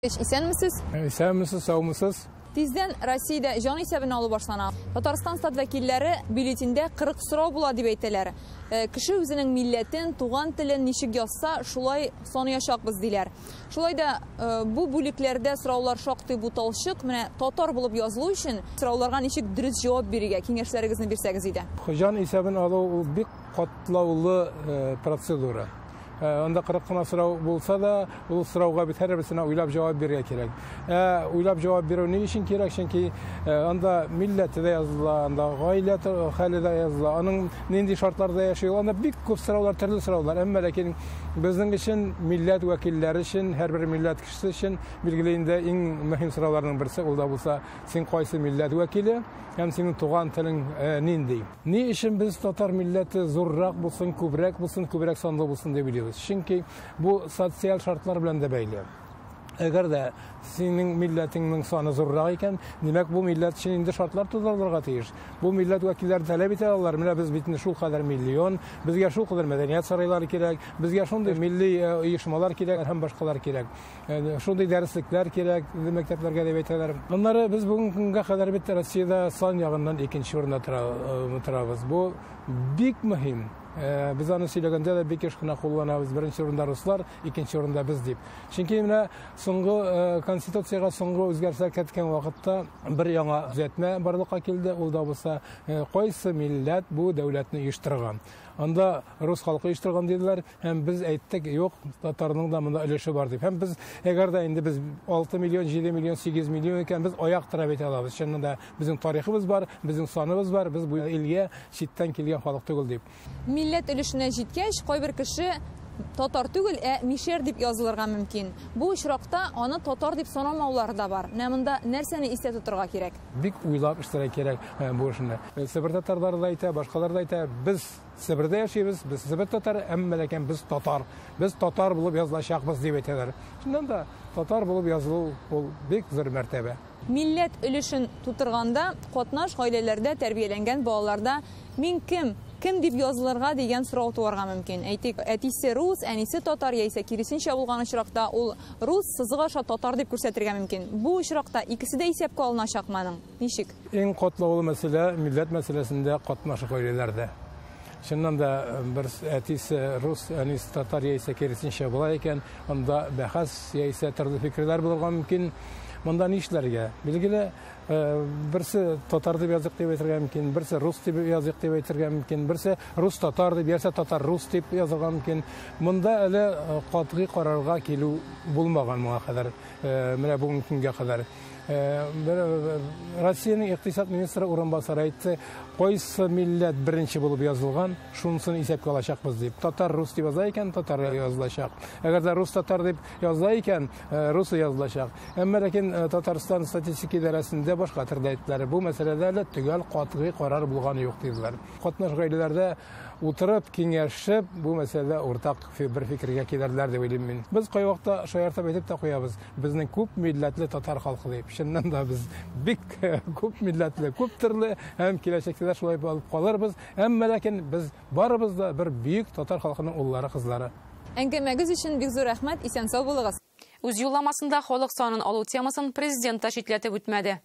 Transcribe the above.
İsənmisiniz? İsənmisiniz, sağ mısınız? Tezdən Rusiyada can hesabını alıb başlanan Tataristan stat vəkilləri biletində 40 soru bula deyə etdilər. Kişi özünün millətin, tuğan tilin nişik yazsa, şulay sonu yaşaqbız deyilər. Şulay da bu бүлекләрдә sorular şaqtı bu talşıq, mənə tatar bulub yazılı üçün sorularga nişik dürüst cavab verigə, kengəşlərinizni birsəgiz idi. Can hesabını alу bir qatlaulu prosedura. Onda 40 tane sırav bulsa da bu sıravga bir her birisine uylab cevap vermeye gerek. Uylab cevap veriyor ne için gerek? Çünkü onda milleti de yazılı, onda gaylet hali de yazılı, onun nindi şartlarda yaşıyor. Onda bir küp sıravlar, türlü sıravlar. Ama lakin bizim için millet vekilleri için, her bir millet kişisi için bilgileyinde en mühim sıravlarının birisi olda bulsa sen kaysı millet vekili hem senin tuğan tilin nindi. Ne için biz Tatar milleti zorrak bulsun, kübrek sandığı bulsun diye biliyoruz. Çünkü bu sosyal şartlar bilen de belli. Eğer de senin milletinin sonu zorrak iken, demek bu millet için indi şartlar tutulurlar tiyiş. Bu millet vekilleri talep ederler. Mine biz bitini şu kadar milyon, bizge şu kadar medeniyet sarayları gerek, bizge şunday milli uyuşmalar gerek, hem başkalar gerek. Şunday derslikler gerek, mekteplerge de beyteler. Bunları biz bugünkü kadar bitti Rusya'da son yağından ikinci orunda turabız. Bu büyük mühim. Biz onu söylegende de bir kişine kullanıyoruz. Birinci orunda Ruslar, ikinci orunda biz deyip. Çünkü yine songu konstitusiyaga songu özgürlükler ketken vakitte bir yana düzeltme barlığa keldi. O da olsa qaysı millet bu devletini uyuşturgan. Onda Rus halkı uyuşturgan dediler. Hem biz ayttık yok Tatarның da bunda ülüşü var deyip. Hem biz eğer de indi biz 6 milyon, 7 milyon, 8 milyon iken biz ayak tıra bete alabız. Şimdi de bizim tarihimiz var, bizim sanımız var. Biz bu ilge çitten kelgen halk tügül deyip. Millet ülüşüne jitkəş, qoy bir kişi Tatar tügül, Mişer deyip yazılırga mümkün. Bu işrakta onu Tatar deyip sanamauları da var. Nämunda nərsəni istə tuturga gerek? Bik uylap iştirak gerek bu işinde. Sibir Tatarlar da ayta, başkalar da ayta. Biz Sibir'de yaşayız, biz Sibir Tatar, amma lakin biz Tatar. Biz Tatar bulup yazılaşaqbız deyip etələr. Şundan da Tatar bulup yazılı ol bik zor mərtəbə. Millet ülüşün tuturganda, qotnaş ailelərdə tərbiyələnən balalarda min kim deyip yazılırga degen soru tuarga mümkün. Aytik, әтисе Rus, әнисе Tatar, яисә киресенчә булган очракта ул Rus, сызыга аша Tatar дип күрсәтергә мөмкин. Bu очракта икесе дә исәпкә алыначакманың. Ничек? En катлаулы мәсьәлә millet мәсьәләсендә катнашык гаиләләрдә. Şundan da bir әтисе Rus, әнисе Tatar яисә киресенчә була икән, анда бәхәс яисә төрле фикерләр булырга мөмкин. Монда ни эшләргә? Билгеле, birisi Tatar diп yazık diп әйтергә мөмкин, birisi Rus diп yazık diп әйтергә мөмкин, birisi Rus Tatar diп, яисә Tatar Rus дип язырга мөмкин. Монда әле катгый карарга килү булмаган моңа кадәр, менә бүгенге көнгә кадәр. Россиянең икътисад министры урынбасары әйтте, кайсы милләт беренче булып язылган, шунысын исәпкә алачакбыз дип. Татар Рус дип яза икән, Татар язылачак. Әгәр дә Рус Татар дип яза икән, Рус язылачак. Әмма ләкин Татарстан статистика идарәсендә башка төрдә әйттеләр. Бу мәсьәләдә әле төгәл катгый карар булганы юк диделәр. Катнаш гаиләләрдә утырып, киңәшеп, бу мәсьәләдә уртак бер фикергә килерләр дип уйлыйм мин. Без кай вакытта шаяртып әйтеп тә куябыз. Безнең күп милләтле татар халкы дип. Шуннан да без бик күп милләтле, күп төрле һәм киләчәктә шулай булып калырбыз. Әмма ләкин без барыбыз да бер бөек татар халкының уллары, кызлары. Әңгәмәгез өчен бик зур рәхмәт, исән сау булыгыз. Үз юлламасында халык санын алу темасын президент та читләтеп үтмәде.